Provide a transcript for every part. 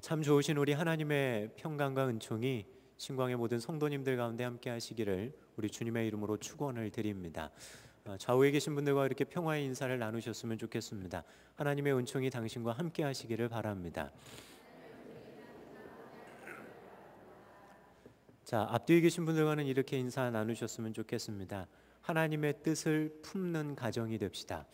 참 좋으신 우리 하나님의 평강과 은총이 신광의 모든 성도님들 가운데 함께 하시기를 우리 주님의 이름으로 축원을 드립니다. 좌우에 계신 분들과 이렇게 평화의 인사를 나누셨으면 좋겠습니다. 하나님의 은총이 당신과 함께 하시기를 바랍니다. 자, 앞뒤에 계신 분들과는 이렇게 인사 나누셨으면 좋겠습니다. 하나님의 뜻을 품는 가정이 됩시다.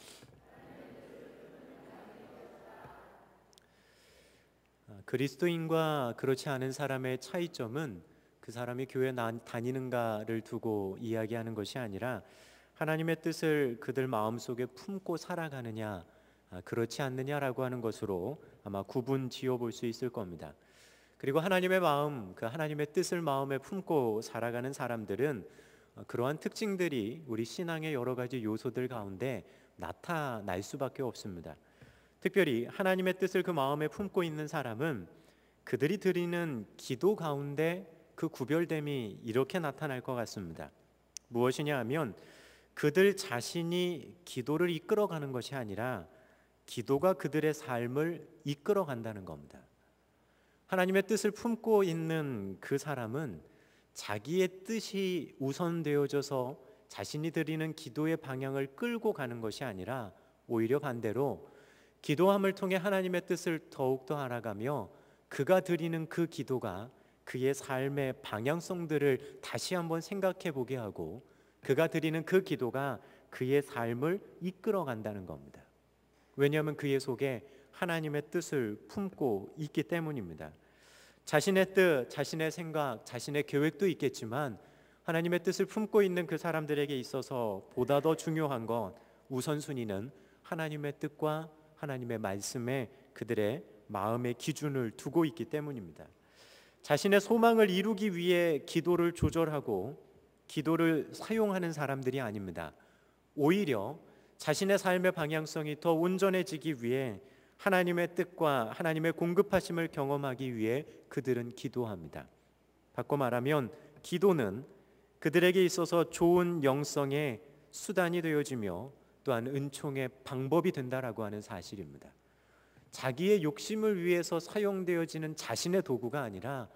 그리스도인과 그렇지 않은 사람의 차이점은 그 사람이 교회 다니는가를 두고 이야기하는 것이 아니라 하나님의 뜻을 그들 마음속에 품고 살아가느냐 그렇지 않느냐라고 하는 것으로 아마 구분 지어 볼 수 있을 겁니다. 그리고 하나님의 마음, 그 하나님의 뜻을 마음에 품고 살아가는 사람들은 그러한 특징들이 우리 신앙의 여러 가지 요소들 가운데 나타날 수밖에 없습니다. 특별히 하나님의 뜻을 그 마음에 품고 있는 사람은 그들이 드리는 기도 가운데 그 구별됨이 이렇게 나타날 것 같습니다. 무엇이냐 하면 그들 자신이 기도를 이끌어가는 것이 아니라 기도가 그들의 삶을 이끌어간다는 겁니다. 하나님의 뜻을 품고 있는 그 사람은 자기의 뜻이 우선되어져서 자신이 드리는 기도의 방향을 끌고 가는 것이 아니라 오히려 반대로 기도함을 통해 하나님의 뜻을 더욱더 알아가며 그가 드리는 그 기도가 그의 삶의 방향성들을 다시 한번 생각해 보게 하고 그가 드리는 그 기도가 그의 삶을 이끌어 간다는 겁니다. 왜냐하면 그의 속에 하나님의 뜻을 품고 있기 때문입니다. 자신의 뜻, 자신의 생각, 자신의 계획도 있겠지만 하나님의 뜻을 품고 있는 그 사람들에게 있어서 보다 더 중요한 건 우선순위는 하나님의 뜻과 하나님의 말씀에 그들의 마음의 기준을 두고 있기 때문입니다. 자신의 소망을 이루기 위해 기도를 조절하고 기도를 사용하는 사람들이 아닙니다. 오히려 자신의 삶의 방향성이 더 온전해지기 위해 하나님의 뜻과 하나님의 공급하심을 경험하기 위해 그들은 기도합니다. 바꿔 말하면 기도는 그들에게 있어서 좋은 영성의 수단이 되어지며 또한 은총의 방법이 된다라고 하는 사실입니다. 자기의 욕심을 위해서 사용되어지는 자신의 도구가 아니라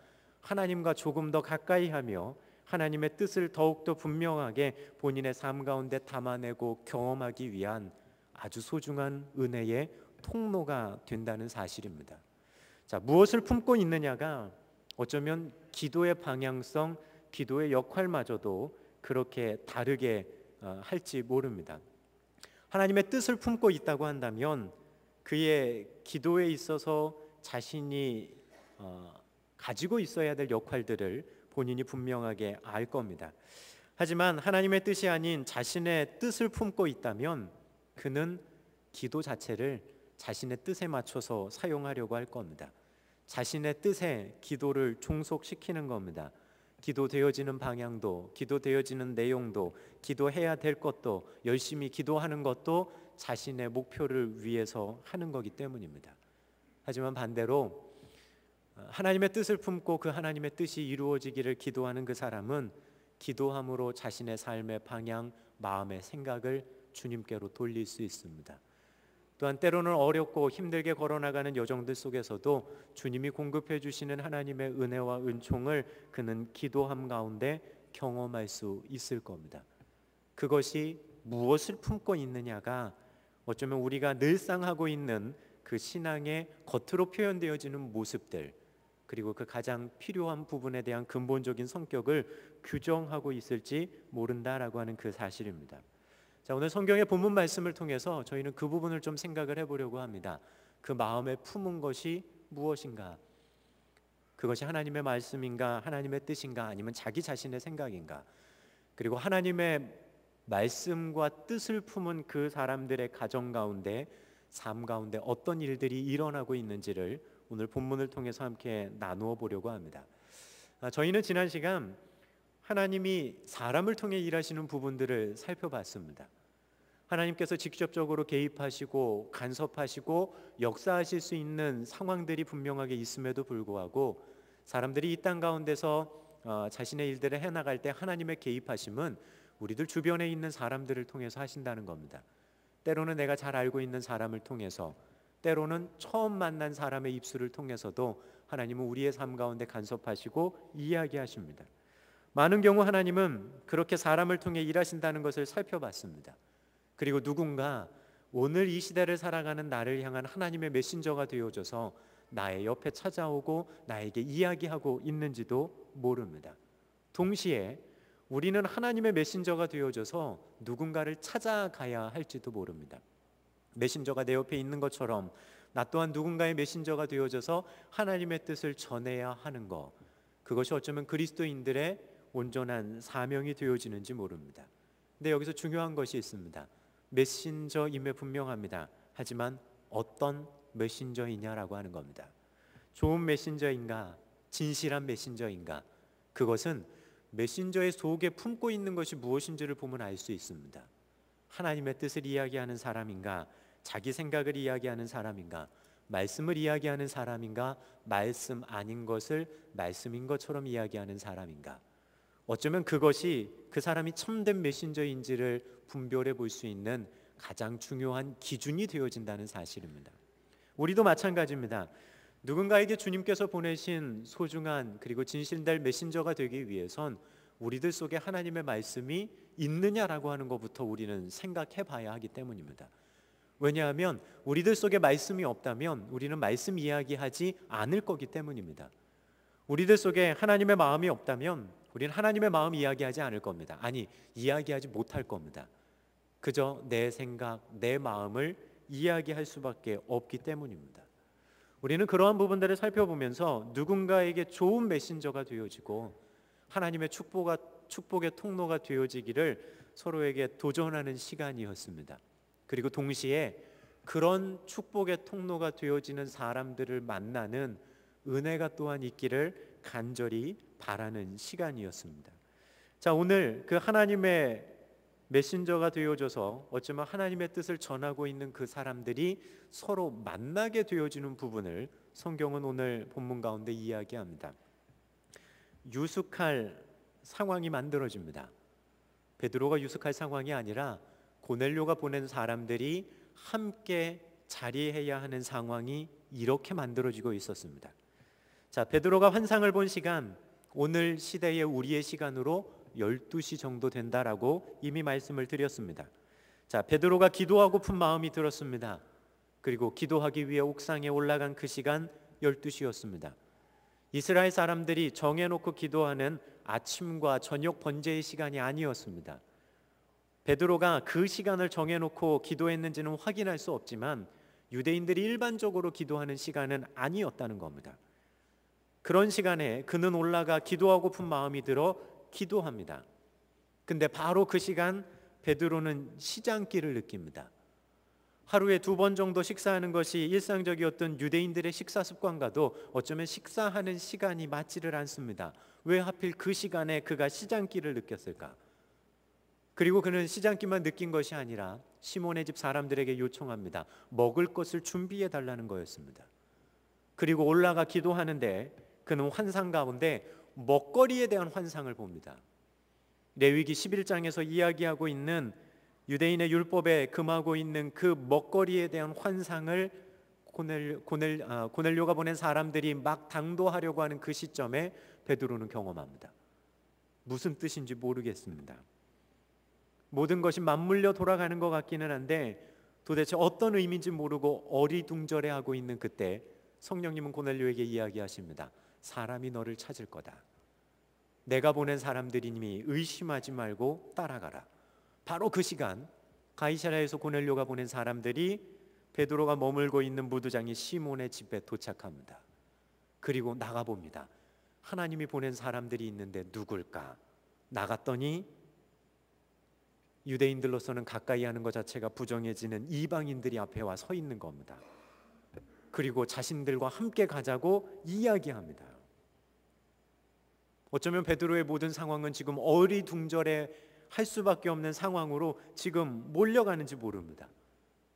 하나님과 조금 더 가까이 하며 하나님의 뜻을 더욱더 분명하게 본인의 삶 가운데 담아내고 경험하기 위한 아주 소중한 은혜의 통로가 된다는 사실입니다. 자, 무엇을 품고 있느냐가 어쩌면 기도의 방향성, 기도의 역할마저도 그렇게 다르게 할지 모릅니다. 하나님의 뜻을 품고 있다고 한다면 그의 기도에 있어서 자신이 가지고 있어야 될 역할들을 본인이 분명하게 알 겁니다. 하지만 하나님의 뜻이 아닌 자신의 뜻을 품고 있다면 그는 기도 자체를 자신의 뜻에 맞춰서 사용하려고 할 겁니다. 자신의 뜻에 기도를 종속시키는 겁니다. 기도되어지는 방향도, 기도되어지는 내용도, 기도해야 될 것도, 열심히 기도하는 것도 자신의 목표를 위해서 하는 거기 때문입니다. 하지만 반대로 하나님의 뜻을 품고 그 하나님의 뜻이 이루어지기를 기도하는 그 사람은 기도함으로 자신의 삶의 방향, 마음의 생각을 주님께로 돌릴 수 있습니다. 또한 때로는 어렵고 힘들게 걸어나가는 여정들 속에서도 주님이 공급해 주시는 하나님의 은혜와 은총을 그는 기도함 가운데 경험할 수 있을 겁니다. 그것이 무엇을 품고 있느냐가 어쩌면 우리가 늘상 하고 있는 그 신앙의 겉으로 표현되어지는 모습들 그리고 그 가장 필요한 부분에 대한 근본적인 성격을 규정하고 있을지 모른다라고 하는 그 사실입니다. 자, 오늘 성경의 본문 말씀을 통해서 저희는 그 부분을 좀 생각을 해보려고 합니다. 그 마음에 품은 것이 무엇인가? 그것이 하나님의 말씀인가? 하나님의 뜻인가? 아니면 자기 자신의 생각인가? 그리고 하나님의 말씀과 뜻을 품은 그 사람들의 가정 가운데, 삶 가운데 어떤 일들이 일어나고 있는지를 오늘 본문을 통해서 함께 나누어 보려고 합니다. 저희는 지난 시간 하나님이 사람을 통해 일하시는 부분들을 살펴봤습니다. 하나님께서 직접적으로 개입하시고 간섭하시고 역사하실 수 있는 상황들이 분명하게 있음에도 불구하고 사람들이 이 땅 가운데서 자신의 일들을 해나갈 때 하나님의 개입하심은 우리들 주변에 있는 사람들을 통해서 하신다는 겁니다. 때로는 내가 잘 알고 있는 사람을 통해서, 때로는 처음 만난 사람의 입술을 통해서도 하나님은 우리의 삶 가운데 간섭하시고 이야기하십니다. 많은 경우 하나님은 그렇게 사람을 통해 일하신다는 것을 살펴봤습니다. 그리고 누군가 오늘 이 시대를 살아가는 나를 향한 하나님의 메신저가 되어줘서 나의 옆에 찾아오고 나에게 이야기하고 있는지도 모릅니다. 동시에 우리는 하나님의 메신저가 되어줘서 누군가를 찾아가야 할지도 모릅니다. 메신저가 내 옆에 있는 것처럼 나 또한 누군가의 메신저가 되어줘서 하나님의 뜻을 전해야 하는 것, 그것이 어쩌면 그리스도인들의 온전한 사명이 되어지는지 모릅니다. 근데 여기서 중요한 것이 있습니다. 메신저임에 분명합니다. 하지만 어떤 메신저이냐라고 하는 겁니다. 좋은 메신저인가, 진실한 메신저인가, 그것은 메신저의 속에 품고 있는 것이 무엇인지를 보면 알 수 있습니다. 하나님의 뜻을 이야기하는 사람인가, 자기 생각을 이야기하는 사람인가, 말씀을 이야기하는 사람인가, 말씀 아닌 것을 말씀인 것처럼 이야기하는 사람인가, 어쩌면 그것이 그 사람이 참된 메신저인지를 분별해 볼 수 있는 가장 중요한 기준이 되어진다는 사실입니다. 우리도 마찬가지입니다. 누군가에게 주님께서 보내신 소중한 그리고 진실될 메신저가 되기 위해선 우리들 속에 하나님의 말씀이 있느냐라고 하는 것부터 우리는 생각해 봐야 하기 때문입니다. 왜냐하면 우리들 속에 말씀이 없다면 우리는 말씀 이야기하지 않을 거기 때문입니다. 우리들 속에 하나님의 마음이 없다면 우리는 하나님의 마음 이야기하지 않을 겁니다. 아니, 이야기하지 못할 겁니다. 그저 내 생각, 내 마음을 이야기할 수밖에 없기 때문입니다. 우리는 그러한 부분들을 살펴보면서 누군가에게 좋은 메신저가 되어지고 하나님의 축복의 통로가 되어지기를 서로에게 도전하는 시간이었습니다. 그리고 동시에 그런 축복의 통로가 되어지는 사람들을 만나는 은혜가 또한 있기를 간절히 바라는 시간이었습니다. 자, 오늘 그 하나님의 메신저가 되어줘서 어쩌면 하나님의 뜻을 전하고 있는 그 사람들이 서로 만나게 되어지는 부분을 성경은 오늘 본문 가운데 이야기합니다. 유숙할 상황이 만들어집니다. 베드로가 유숙할 상황이 아니라 고넬료가 보낸 사람들이 함께 자리해야 하는 상황이 이렇게 만들어지고 있었습니다. 자, 베드로가 환상을 본 시간, 오늘 시대의 우리의 시간으로 12시 정도 된다라고 이미 말씀을 드렸습니다. 자, 베드로가 기도하고픈 마음이 들었습니다. 그리고 기도하기 위해 옥상에 올라간 그 시간 12시였습니다. 이스라엘 사람들이 정해놓고 기도하는 아침과 저녁 번제의 시간이 아니었습니다. 베드로가 그 시간을 정해놓고 기도했는지는 확인할 수 없지만 유대인들이 일반적으로 기도하는 시간은 아니었다는 겁니다. 그런 시간에 그는 올라가 기도하고픈 마음이 들어 기도합니다. 근데 바로 그 시간 베드로는 시장기를 느낍니다. 하루에 2번 정도 식사하는 것이 일상적이었던 유대인들의 식사 습관과도 어쩌면 식사하는 시간이 맞지를 않습니다. 왜 하필 그 시간에 그가 시장기를 느꼈을까? 그리고 그는 시장기만 느낀 것이 아니라 시몬의 집 사람들에게 요청합니다. 먹을 것을 준비해 달라는 거였습니다. 그리고 올라가 기도하는데 그는 환상 가운데 먹거리에 대한 환상을 봅니다. 레위기 11장에서 이야기하고 있는 유대인의 율법에 금하고 있는 그 먹거리에 대한 환상을 고넬료가 보낸 사람들이 막 당도하려고 하는 그 시점에 베드로는 경험합니다. 무슨 뜻인지 모르겠습니다. 모든 것이 맞물려 돌아가는 것 같기는 한데 도대체 어떤 의미인지 모르고 어리둥절해하고 있는 그때 성령님은 고넬료에게 이야기하십니다. 사람이 너를 찾을 거다. 내가 보낸 사람들이니 의심하지 말고 따라가라. 바로 그 시간 가이사랴에서 고넬료가 보낸 사람들이 베드로가 머물고 있는 무두장이 시몬의 집에 도착합니다. 그리고 나가봅니다. 하나님이 보낸 사람들이 있는데 누굴까? 나갔더니 유대인들로서는 가까이 하는 것 자체가 부정해지는 이방인들이 앞에 와 서 있는 겁니다. 그리고 자신들과 함께 가자고 이야기합니다. 어쩌면 베드로의 모든 상황은 지금 어리둥절해 할 수밖에 없는 상황으로 지금 몰려가는지 모릅니다.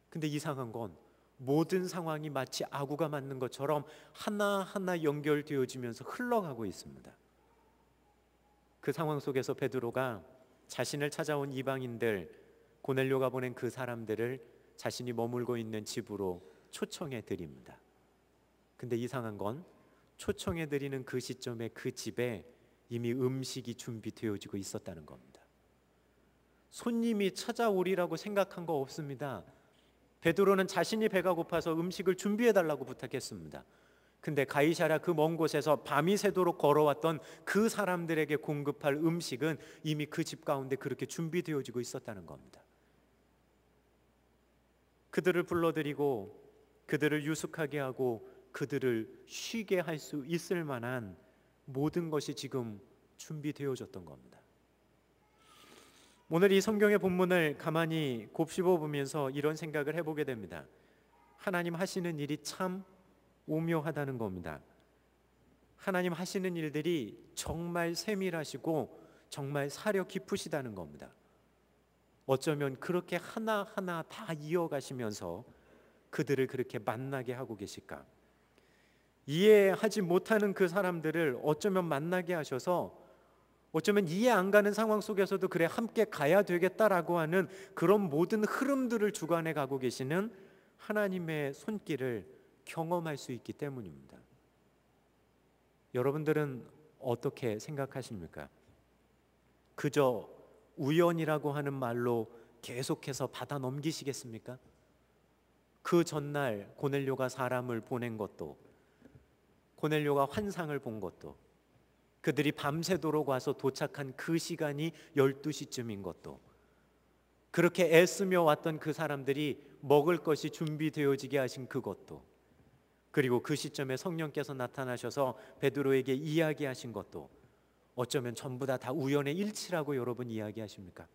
근데 이상한 건 모든 상황이 마치 아구가 맞는 것처럼 하나하나 연결되어지면서 흘러가고 있습니다. 그 상황 속에서 베드로가 자신을 찾아온 이방인들, 고넬료가 보낸 그 사람들을 자신이 머물고 있는 집으로 초청해 드립니다. 근데 이상한 건 초청해 드리는 그 시점에 그 집에 이미 음식이 준비되어지고 있었다는 겁니다. 손님이 찾아오리라고 생각한 거 없습니다. 베드로는 자신이 배가 고파서 음식을 준비해 달라고 부탁했습니다. 근데 가이사랴 그 먼 곳에서 밤이 새도록 걸어왔던 그 사람들에게 공급할 음식은 이미 그 집 가운데 그렇게 준비되어지고 있었다는 겁니다. 그들을 불러들이고 그들을 유숙하게 하고 그들을 쉬게 할 수 있을 만한 모든 것이 지금 준비되어졌던 겁니다. 오늘 이 성경의 본문을 가만히 곱씹어 보면서 이런 생각을 해보게 됩니다. 하나님 하시는 일이 참 오묘하다는 겁니다. 하나님 하시는 일들이 정말 세밀하시고 정말 사려 깊으시다는 겁니다. 어쩌면 그렇게 하나하나 다 이어가시면서 그들을 그렇게 만나게 하고 계실까? 이해하지 못하는 그 사람들을 어쩌면 만나게 하셔서 어쩌면 이해 안 가는 상황 속에서도 그래 함께 가야 되겠다라고 하는 그런 모든 흐름들을 주관해 가고 계시는 하나님의 손길을 경험할 수 있기 때문입니다. 여러분들은 어떻게 생각하십니까? 그저 우연이라고 하는 말로 계속해서 받아 넘기시겠습니까? 그 전날 고넬료가 사람을 보낸 것도, 고넬료가 환상을 본 것도, 그들이 밤새도록 와서 도착한 그 시간이 12시쯤인 것도, 그렇게 애쓰며 왔던 그 사람들이 먹을 것이 준비되어지게 하신 그것도, 그리고 그 시점에 성령께서 나타나셔서 베드로에게 이야기하신 것도 어쩌면 전부 다 우연의 일치라고 여러분 이야기하십니까?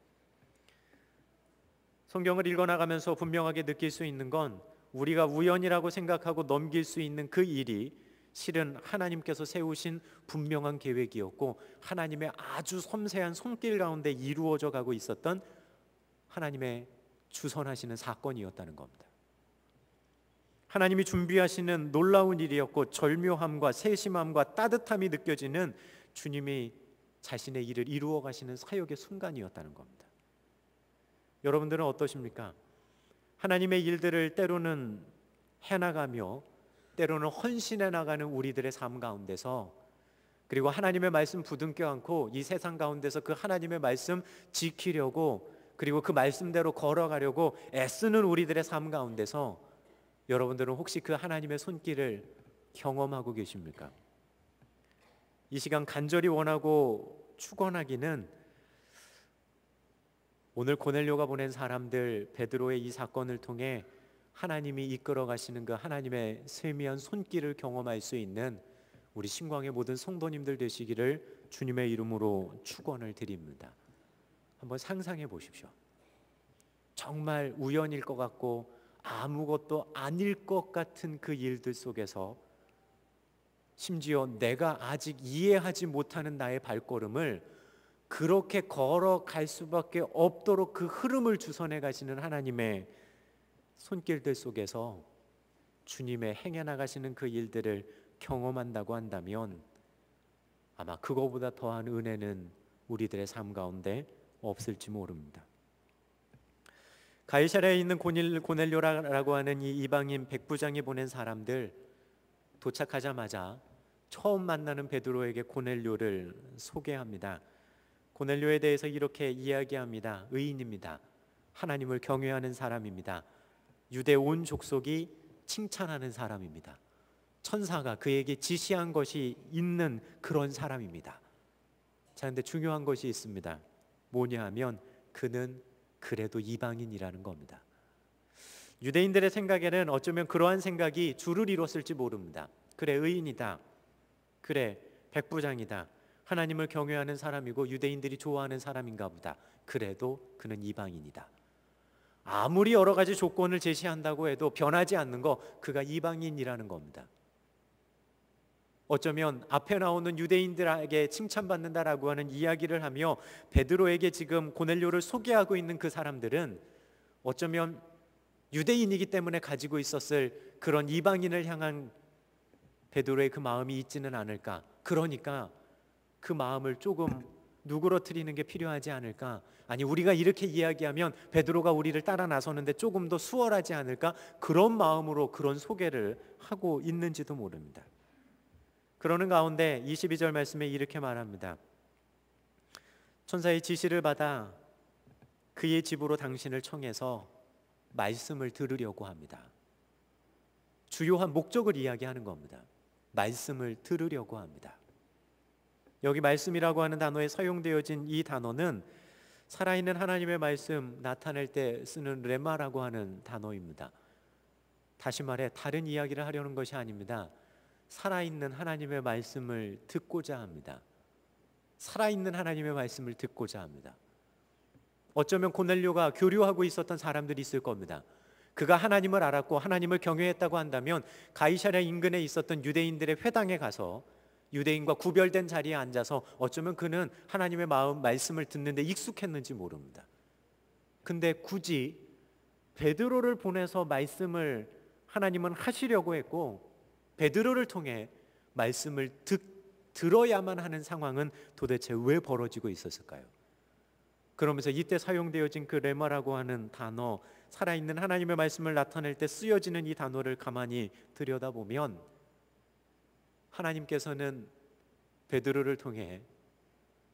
성경을 읽어나가면서 분명하게 느낄 수 있는 건 우리가 우연이라고 생각하고 넘길 수 있는 그 일이 실은 하나님께서 세우신 분명한 계획이었고 하나님의 아주 섬세한 손길 가운데 이루어져 가고 있었던 하나님의 주선하시는 사건이었다는 겁니다. 하나님이 준비하시는 놀라운 일이었고 절묘함과 세심함과 따뜻함이 느껴지는 주님이 자신의 일을 이루어 가시는 사역의 순간이었다는 겁니다. 여러분들은 어떠십니까? 하나님의 일들을 때로는 해나가며 때로는 헌신해 나가는 우리들의 삶 가운데서, 그리고 하나님의 말씀 부둥켜 안고 이 세상 가운데서 그 하나님의 말씀 지키려고, 그리고 그 말씀대로 걸어가려고 애쓰는 우리들의 삶 가운데서 여러분들은 혹시 그 하나님의 손길을 경험하고 계십니까? 이 시간 간절히 원하고 축원하기는 오늘 고넬료가 보낸 사람들, 베드로의 이 사건을 통해 하나님이 이끌어 가시는 그 하나님의 세미한 손길을 경험할 수 있는 우리 신광의 모든 성도님들 되시기를 주님의 이름으로 축원을 드립니다. 한번 상상해 보십시오. 정말 우연일 것 같고 아무것도 아닐 것 같은 그 일들 속에서 심지어 내가 아직 이해하지 못하는 나의 발걸음을 그렇게 걸어갈 수밖에 없도록 그 흐름을 주선해 가시는 하나님의 손길들 속에서 주님의 행해 나가시는 그 일들을 경험한다고 한다면 아마 그거보다 더한 은혜는 우리들의 삶 가운데 없을지 모릅니다. 가이사랴에 있는 고넬료라고 하는 이 이방인 백부장이 보낸 사람들, 도착하자마자 처음 만나는 베드로에게 고넬료를 소개합니다. 고넬료에 대해서 이렇게 이야기합니다. 의인입니다. 하나님을 경외하는 사람입니다. 유대 온 족속이 칭찬하는 사람입니다. 천사가 그에게 지시한 것이 있는 그런 사람입니다. 자, 근데 중요한 것이 있습니다. 뭐냐 하면 그는 그래도 이방인이라는 겁니다. 유대인들의 생각에는 어쩌면 그러한 생각이 주를 이뤘을지 모릅니다. 그래, 의인이다. 그래, 백부장이다. 하나님을 경외하는 사람이고 유대인들이 좋아하는 사람인가 보다. 그래도 그는 이방인이다. 아무리 여러 가지 조건을 제시한다고 해도 변하지 않는 거, 그가 이방인이라는 겁니다. 어쩌면 앞에 나오는 유대인들에게 칭찬받는다라고 하는 이야기를 하며 베드로에게 지금 고넬료를 소개하고 있는 그 사람들은 어쩌면 유대인이기 때문에 가지고 있었을 그런 이방인을 향한 베드로의 그 마음이 있지는 않을까. 그러니까 그 마음을 조금 누그러뜨리는 게 필요하지 않을까? 아니, 우리가 이렇게 이야기하면 베드로가 우리를 따라 나서는데 조금 더 수월하지 않을까? 그런 마음으로 그런 소개를 하고 있는지도 모릅니다. 그러는 가운데 22절 말씀에 이렇게 말합니다. 천사의 지시를 받아 그의 집으로 당신을 청해서 말씀을 들으려고 합니다. 주요한 목적을 이야기하는 겁니다. 말씀을 들으려고 합니다. 여기 말씀이라고 하는 단어에 사용되어진 이 단어는 살아있는 하나님의 말씀 나타낼 때 쓰는 레마라고 하는 단어입니다. 다시 말해 다른 이야기를 하려는 것이 아닙니다. 살아있는 하나님의 말씀을 듣고자 합니다. 살아있는 하나님의 말씀을 듣고자 합니다. 어쩌면 고넬료가 교류하고 있었던 사람들이 있을 겁니다. 그가 하나님을 알았고 하나님을 경외했다고 한다면 가이사랴 인근에 있었던 유대인들의 회당에 가서 유대인과 구별된 자리에 앉아서 어쩌면 그는 하나님의 말씀을 듣는데 익숙했는지 모릅니다. 근데 굳이 베드로를 보내서 말씀을 하나님은 하시려고 했고 베드로를 통해 말씀을 들어야만 하는 상황은 도대체 왜 벌어지고 있었을까요? 그러면서 이때 사용되어진 그 레마라고 하는 단어, 살아있는 하나님의 말씀을 나타낼 때 쓰여지는 이 단어를 가만히 들여다보면 하나님께서는 베드로를 통해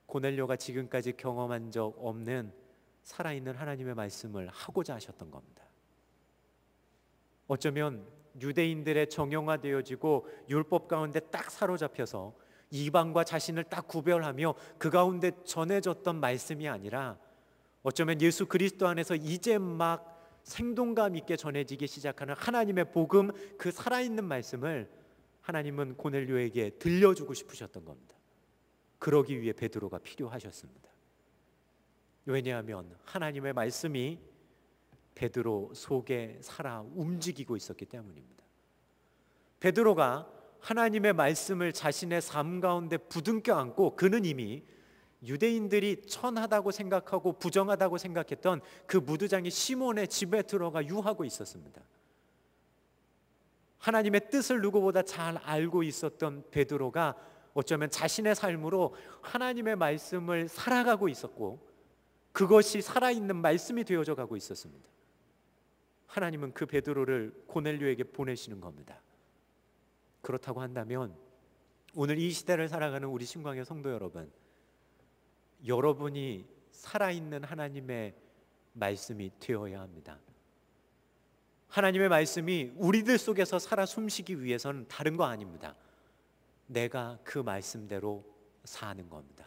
고넬료가 지금까지 경험한 적 없는 살아있는 하나님의 말씀을 하고자 하셨던 겁니다. 어쩌면 유대인들의 정형화되어지고 율법 가운데 딱 사로잡혀서 이방과 자신을 딱 구별하며 그 가운데 전해졌던 말씀이 아니라 어쩌면 예수 그리스도 안에서 이제 막 생동감 있게 전해지기 시작하는 하나님의 복음, 그 살아있는 말씀을 하나님은 고넬료에게 들려주고 싶으셨던 겁니다. 그러기 위해 베드로가 필요하셨습니다. 왜냐하면 하나님의 말씀이 베드로 속에 살아 움직이고 있었기 때문입니다. 베드로가 하나님의 말씀을 자신의 삶 가운데 부둥켜 안고 그는 이미 유대인들이 천하다고 생각하고 부정하다고 생각했던 그 무두장이 시몬의 집에 들어가 유하고 있었습니다. 하나님의 뜻을 누구보다 잘 알고 있었던 베드로가 어쩌면 자신의 삶으로 하나님의 말씀을 살아가고 있었고 그것이 살아있는 말씀이 되어져 가고 있었습니다. 하나님은 그 베드로를 고넬료에게 보내시는 겁니다. 그렇다고 한다면 오늘 이 시대를 살아가는 우리 신광의 성도 여러분, 여러분이 살아있는 하나님의 말씀이 되어야 합니다. 하나님의 말씀이 우리들 속에서 살아 숨쉬기 위해서는 다른 거 아닙니다. 내가 그 말씀대로 사는 겁니다.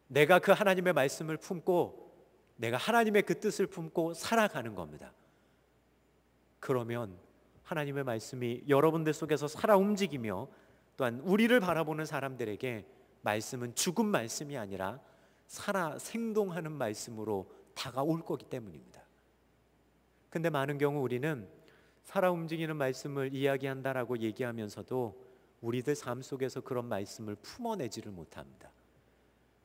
내가 그 하나님의 말씀을 품고 내가 하나님의 그 뜻을 품고 살아가는 겁니다. 그러면 하나님의 말씀이 여러분들 속에서 살아 움직이며 또한 우리를 바라보는 사람들에게 말씀은 죽은 말씀이 아니라 살아 생동하는 말씀으로 다가올 거기 때문입니다. 근데 많은 경우 우리는 살아 움직이는 말씀을 이야기한다라고 얘기하면서도 우리들 삶 속에서 그런 말씀을 품어내지를 못합니다.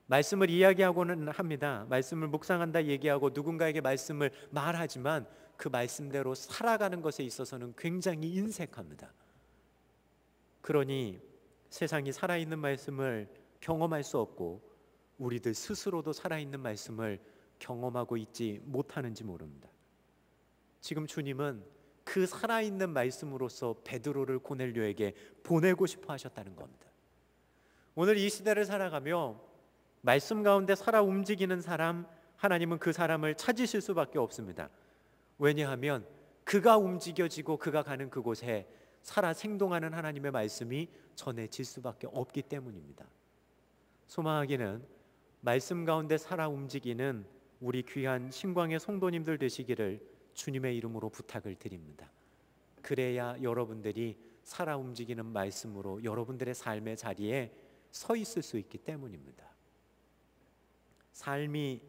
말씀을 이야기하고는 합니다. 말씀을 묵상한다 얘기하고 누군가에게 말씀을 말하지만 그 말씀대로 살아가는 것에 있어서는 굉장히 인색합니다. 그러니 세상이 살아있는 말씀을 경험할 수 없고 우리들 스스로도 살아있는 말씀을 경험하고 있지 못하는지 모릅니다. 지금 주님은 그 살아있는 말씀으로서 베드로를 고넬료에게 보내고 싶어 하셨다는 겁니다. 오늘 이 시대를 살아가며 말씀 가운데 살아 움직이는 사람, 하나님은 그 사람을 찾으실 수밖에 없습니다. 왜냐하면 그가 움직여지고 그가 가는 그곳에 살아 생동하는 하나님의 말씀이 전해질 수밖에 없기 때문입니다. 소망하기는 말씀 가운데 살아 움직이는 우리 귀한 신광의 성도님들 되시기를 주님의 이름으로 부탁을 드립니다. 그래야 여러분들이 살아 움직이는 말씀으로 여러분들의 삶의 자리에 서 있을 수 있기 때문입니다. 삶이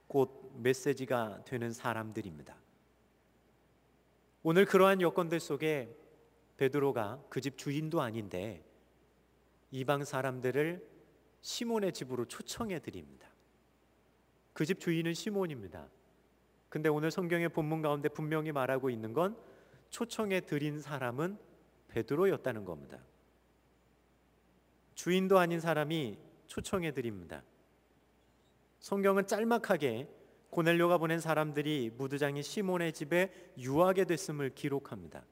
곧 메시지가 되는 사람들입니다. 오늘 그러한 여건들 속에 베드로가 그 집 주인도 아닌데 이방 사람들을 시몬의 집으로 초청해 드립니다. 그 집 주인은 시몬입니다. 근데 오늘 성경의 본문 가운데 분명히 말하고 있는 건 초청해 드린 사람은 베드로였다는 겁니다. 주인도 아닌 사람이 초청해 드립니다. 성경은 짤막하게 고넬료가 보낸 사람들이 무두장인 시몬의 집에 유하게 됐음을 기록합니다.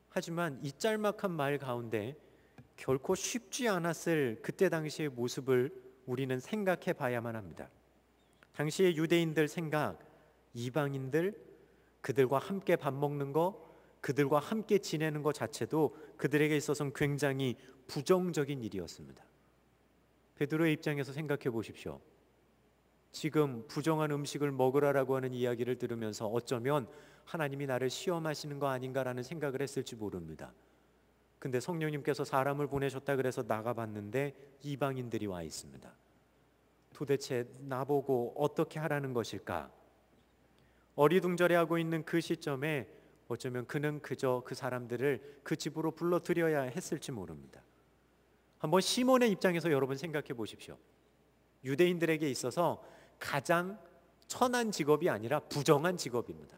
하지만 이 짤막한 말 가운데 결코 쉽지 않았을 그때 당시의 모습을 우리는 생각해 봐야만 합니다. 당시의 유대인들 생각, 이방인들, 그들과 함께 밥 먹는 거, 그들과 함께 지내는 것 자체도 그들에게 있어서는 굉장히 부정적인 일이었습니다. 베드로의 입장에서 생각해 보십시오. 지금 부정한 음식을 먹으라라고 하는 이야기를 들으면서 어쩌면 하나님이 나를 시험하시는 거 아닌가라는 생각을 했을지 모릅니다. 근데 성령님께서 사람을 보내셨다 그래서 나가봤는데 이방인들이 와 있습니다. 도대체 나보고 어떻게 하라는 것일까? 어리둥절해하고 있는 그 시점에 어쩌면 그는 그저 그 사람들을 그 집으로 불러들여야 했을지 모릅니다. 한번 시몬의 입장에서 여러분 생각해 보십시오. 유대인들에게 있어서 가장 천한 직업이 아니라 부정한 직업입니다.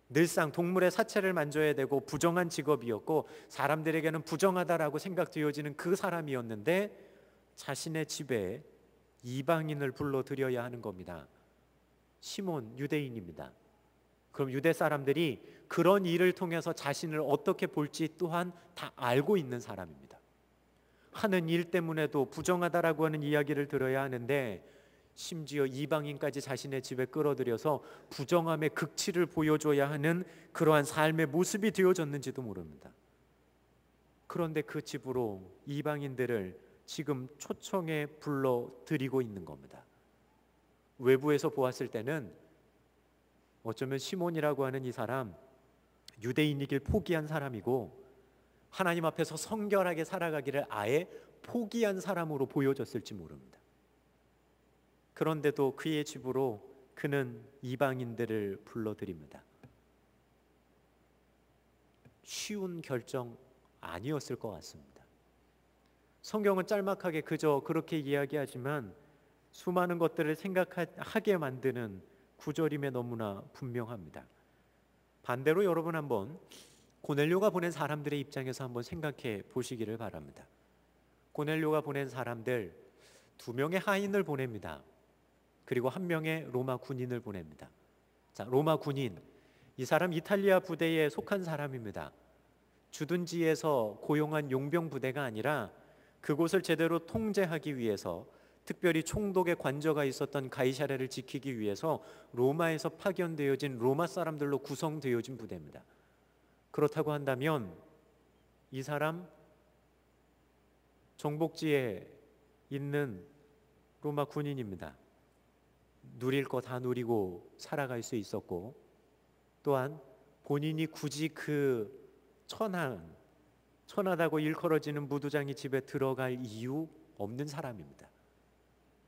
늘상 동물의 사체를 만져야 되고 부정한 직업이었고 사람들에게는 부정하다라고 생각되어지는 그 사람이었는데 자신의 집에 이방인을 불러들여야 하는 겁니다. 시몬 유대인입니다. 그럼 유대 사람들이 그런 일을 통해서 자신을 어떻게 볼지 또한 다 알고 있는 사람입니다. 하는 일 때문에도 부정하다라고 하는 이야기를 들어야 하는데 심지어 이방인까지 자신의 집에 끌어들여서 부정함의 극치를 보여줘야 하는 그러한 삶의 모습이 되어졌는지도 모릅니다. 그런데 그 집으로 이방인들을 지금 초청해 불러들이고 있는 겁니다. 외부에서 보았을 때는 어쩌면 시몬이라고 하는 이 사람 유대인이길 포기한 사람이고 하나님 앞에서 성결하게 살아가기를 아예 포기한 사람으로 보여졌을지 모릅니다. 그런데도 그의 집으로 그는 이방인들을 불러들입니다. 쉬운 결정 아니었을 것 같습니다. 성경은 짤막하게 그저 그렇게 이야기하지만 수많은 것들을 생각하게 만드는 구절임에 너무나 분명합니다. 반대로 여러분 한번 고넬료가 보낸 사람들의 입장에서 한번 생각해 보시기를 바랍니다. 고넬료가 보낸 사람들 2명의 하인을 보냅니다. 그리고 1명의 로마 군인을 보냅니다. 자, 로마 군인, 이 사람 이탈리아 부대에 속한 사람입니다. 주둔지에서 고용한 용병 부대가 아니라 그곳을 제대로 통제하기 위해서 특별히 총독의 관저가 있었던 가이사랴를 지키기 위해서 로마에서 파견되어진 로마 사람들로 구성되어진 부대입니다. 그렇다고 한다면 이 사람 정복지에 있는 로마 군인입니다. 누릴 거 다 누리고 살아갈 수 있었고 또한 본인이 굳이 그 천하다고 일컬어지는 무두장이 집에 들어갈 이유 없는 사람입니다.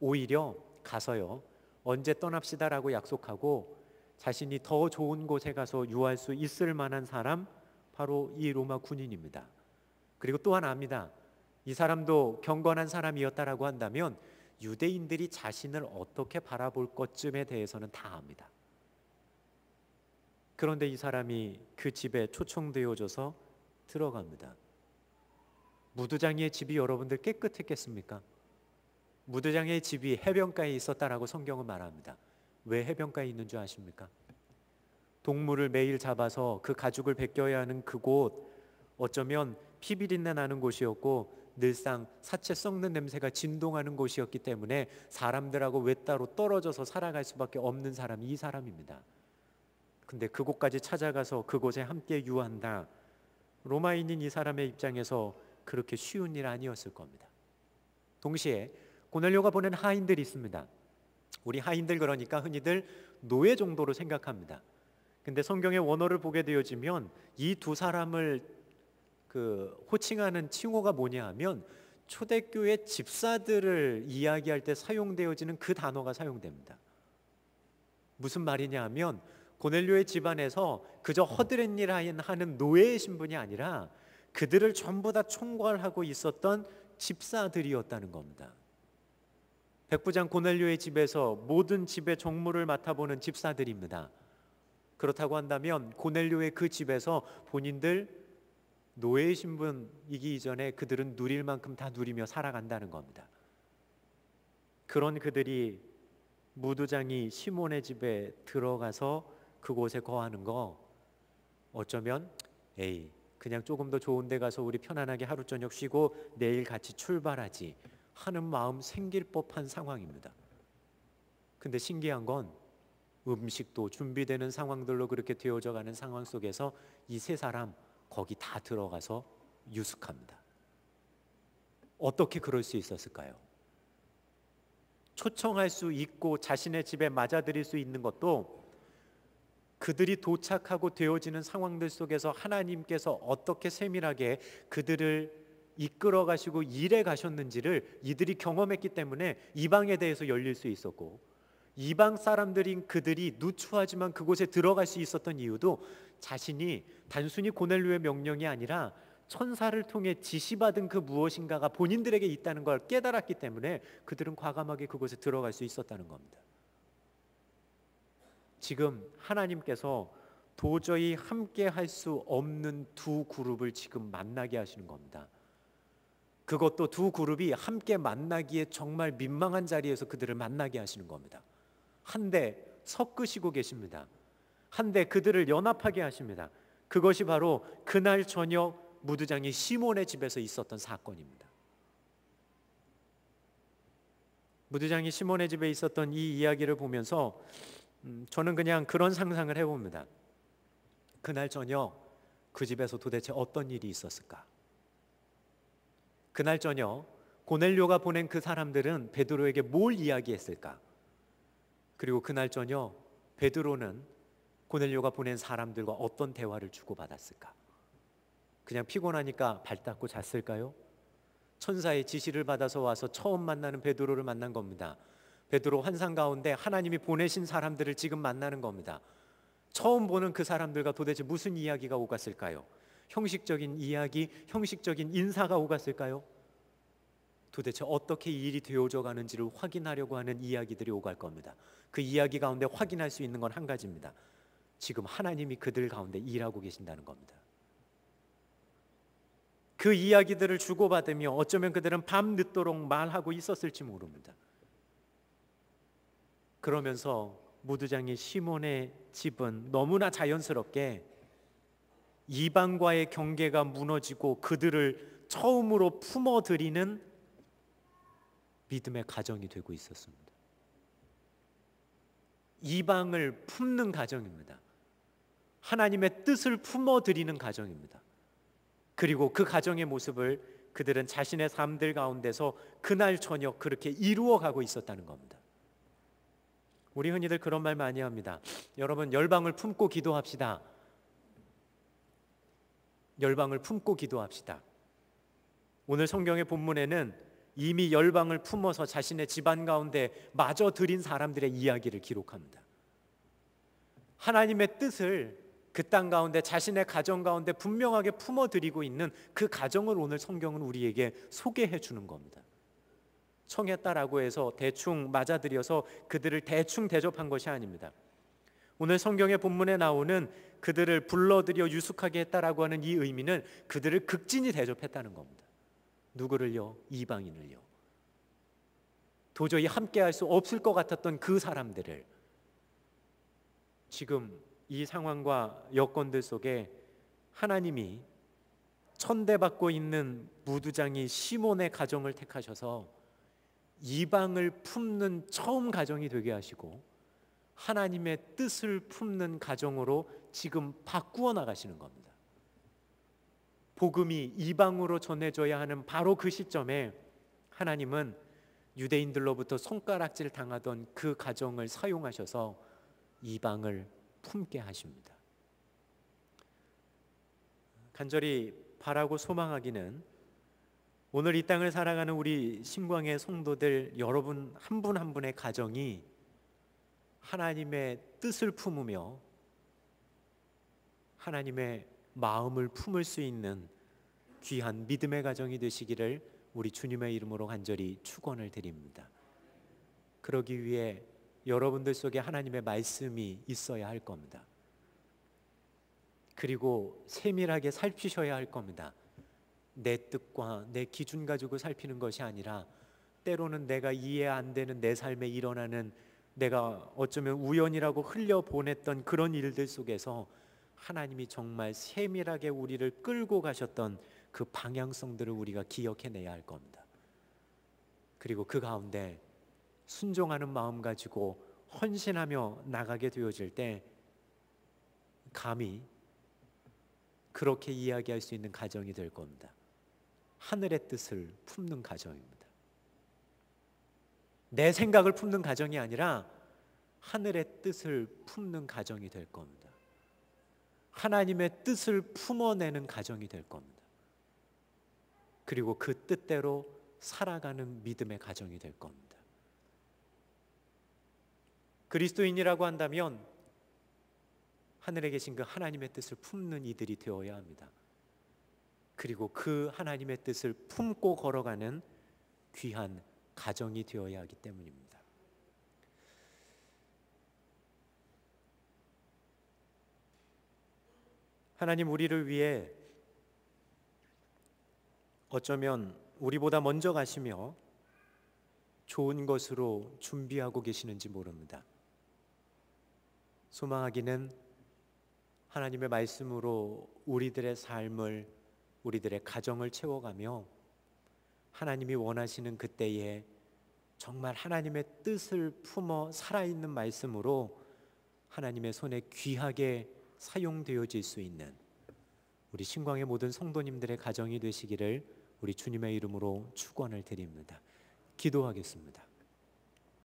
오히려 가서요 언제 떠납시다라고 약속하고 자신이 더 좋은 곳에 가서 유할 수 있을 만한 사람 바로 이 로마 군인입니다. 그리고 또한 압니다. 이 사람도 경건한 사람이었다라고 한다면 유대인들이 자신을 어떻게 바라볼 것쯤에 대해서는 다 압니다. 그런데 이 사람이 그 집에 초청되어져서 들어갑니다. 무두장이의 집이 여러분들 깨끗했겠습니까? 무두장이의 집이 해변가에 있었다라고 성경은 말합니다. 왜 해변가에 있는 줄 아십니까? 동물을 매일 잡아서 그 가죽을 벗겨야 하는 그곳, 어쩌면 피비린내 나는 곳이었고 늘상 사체 썩는 냄새가 진동하는 곳이었기 때문에 사람들하고 외따로 떨어져서 살아갈 수밖에 없는 사람이 이 사람입니다. 근데 그곳까지 찾아가서 그곳에 함께 유한다. 로마인인 이 사람의 입장에서 그렇게 쉬운 일 아니었을 겁니다. 동시에 고넬료가 보낸 하인들이 있습니다. 우리 하인들 그러니까 흔히들 노예 정도로 생각합니다. 근데 성경의 원어를 보게 되어지면 이 두 사람을 호칭하는 칭호가 뭐냐 하면 초대교회 집사들을 이야기할 때 사용되어지는 그 단어가 사용됩니다. 무슨 말이냐 하면 고넬료의 집안에서 그저 허드렛 일 하는 노예의 신분이 아니라 그들을 전부 다 총괄하고 있었던 집사들이었다는 겁니다. 백부장 고넬료의 집에서 모든 집의 정무를 맡아보는 집사들입니다. 그렇다고 한다면 고넬료의 그 집에서 본인들 노예의 신분이기 이전에 그들은 누릴 만큼 다 누리며 살아간다는 겁니다. 그런 그들이 무두장이 시몬의 집에 들어가서 그곳에 거하는 거 어쩌면 에이 그냥 조금 더 좋은 데 가서 우리 편안하게 하루 저녁 쉬고 내일 같이 출발하지 하는 마음 생길 법한 상황입니다. 근데 신기한 건 음식도 준비되는 상황들로 그렇게 되어져 가는 상황 속에서 이 세 사람 거기 다 들어가서 유숙합니다. 어떻게 그럴 수 있었을까요? 초청할 수 있고 자신의 집에 맞아들일 수 있는 것도 그들이 도착하고 되어지는 상황들 속에서 하나님께서 어떻게 세밀하게 그들을 이끌어 가시고 일해 가셨는지를 이들이 경험했기 때문에 이방에 대해서 열릴 수 있었고, 이방 사람들인 그들이 누추하지만 그곳에 들어갈 수 있었던 이유도 자신이 단순히 고넬료의 명령이 아니라 천사를 통해 지시받은 그 무엇인가가 본인들에게 있다는 걸 깨달았기 때문에 그들은 과감하게 그곳에 들어갈 수 있었다는 겁니다. 지금 하나님께서 도저히 함께 할 수 없는 두 그룹을 지금 만나게 하시는 겁니다. 그것도 두 그룹이 함께 만나기에 정말 민망한 자리에서 그들을 만나게 하시는 겁니다. 한데 섞으시고 계십니다. 한데 그들을 연합하게 하십니다. 그것이 바로 그날 저녁 무두장이 시몬의 집에서 있었던 사건입니다. 무두장이 시몬의 집에 있었던 이 이야기를 보면서 저는 그냥 그런 상상을 해봅니다. 그날 저녁 그 집에서 도대체 어떤 일이 있었을까? 그날 저녁 고넬료가 보낸 그 사람들은 베드로에게 뭘 이야기했을까? 그리고 그날 저녁 베드로는 고넬료가 보낸 사람들과 어떤 대화를 주고받았을까? 그냥 피곤하니까 발 닦고 잤을까요? 천사의 지시를 받아서 와서 처음 만나는 베드로를 만난 겁니다. 베드로 환상 가운데 하나님이 보내신 사람들을 지금 만나는 겁니다. 처음 보는 그 사람들과 도대체 무슨 이야기가 오갔을까요? 형식적인 이야기, 형식적인 인사가 오갔을까요? 도대체 어떻게 일이 되어져 가는지를 확인하려고 하는 이야기들이 오갈 겁니다. 그 이야기 가운데 확인할 수 있는 건 한 가지입니다. 지금 하나님이 그들 가운데 일하고 계신다는 겁니다. 그 이야기들을 주고받으며 어쩌면 그들은 밤늦도록 말하고 있었을지 모릅니다. 그러면서 무두장의 시몬의 집은 너무나 자연스럽게 이방과의 경계가 무너지고 그들을 처음으로 품어들이는 믿음의 가정이 되고 있었습니다. 이방을 품는 가정입니다. 하나님의 뜻을 품어들이는 가정입니다. 그리고 그 가정의 모습을 그들은 자신의 삶들 가운데서 그날 저녁 그렇게 이루어가고 있었다는 겁니다. 우리 흔히들 그런 말 많이 합니다. 여러분, 열방을 품고 기도합시다. 열방을 품고 기도합시다. 오늘 성경의 본문에는 이미 열방을 품어서 자신의 집안 가운데 마저 드린 사람들의 이야기를 기록합니다. 하나님의 뜻을 그 땅 가운데 자신의 가정 가운데 분명하게 품어드리고 있는 그 가정을 오늘 성경은 우리에게 소개해 주는 겁니다. 청했다라고 해서 대충 맞아들여서 그들을 대충 대접한 것이 아닙니다. 오늘 성경의 본문에 나오는 그들을 불러들여 유숙하게 했다라고 하는 이 의미는 그들을 극진히 대접했다는 겁니다. 누구를요? 이방인을요. 도저히 함께할 수 없을 것 같았던 그 사람들을 지금 이 상황과 여건들 속에 하나님이 천대받고 있는 무두장이 시몬의 가정을 택하셔서 이방을 품는 처음 가정이 되게 하시고 하나님의 뜻을 품는 가정으로 지금 바꾸어 나가시는 겁니다. 복음이 이방으로 전해져야 하는 바로 그 시점에 하나님은 유대인들로부터 손가락질 당하던 그 가정을 사용하셔서 이방을 품게 하십니다. 간절히 바라고 소망하기는 오늘 이 땅을 살아가는 우리 신광의 성도들 여러분 한 분 한 분의 가정이 하나님의 뜻을 품으며 하나님의 마음을 품을 수 있는 귀한 믿음의 가정이 되시기를 우리 주님의 이름으로 간절히 축원을 드립니다. 그러기 위해 여러분들 속에 하나님의 말씀이 있어야 할 겁니다. 그리고 세밀하게 살피셔야 할 겁니다. 내 뜻과 내 기준 가지고 살피는 것이 아니라 때로는 내가 이해 안 되는 내 삶에 일어나는, 내가 어쩌면 우연이라고 흘려보냈던 그런 일들 속에서 하나님이 정말 세밀하게 우리를 끌고 가셨던 그 방향성들을 우리가 기억해내야 할 겁니다. 그리고 그 가운데 순종하는 마음 가지고 헌신하며 나가게 되어질 때 감히 그렇게 이야기할 수 있는 가정이 될 겁니다. 하늘의 뜻을 품는 가정입니다. 내 생각을 품는 가정이 아니라 하늘의 뜻을 품는 가정이 될 겁니다. 하나님의 뜻을 품어내는 가정이 될 겁니다. 그리고 그 뜻대로 살아가는 믿음의 가정이 될 겁니다. 그리스도인이라고 한다면 하늘에 계신 그 하나님의 뜻을 품는 이들이 되어야 합니다. 그리고 그 하나님의 뜻을 품고 걸어가는 귀한 가정이 되어야 하기 때문입니다. 하나님 우리를 위해 어쩌면 우리보다 먼저 가시며 좋은 것으로 준비하고 계시는지 모릅니다. 소망하기는 하나님의 말씀으로 우리들의 삶을, 우리들의 가정을 채워가며 하나님이 원하시는 그때에 정말 하나님의 뜻을 품어 살아있는 말씀으로 하나님의 손에 귀하게 사용되어질 수 있는 우리 신광의 모든 성도님들의 가정이 되시기를 우리 주님의 이름으로 축원을 드립니다. 기도하겠습니다.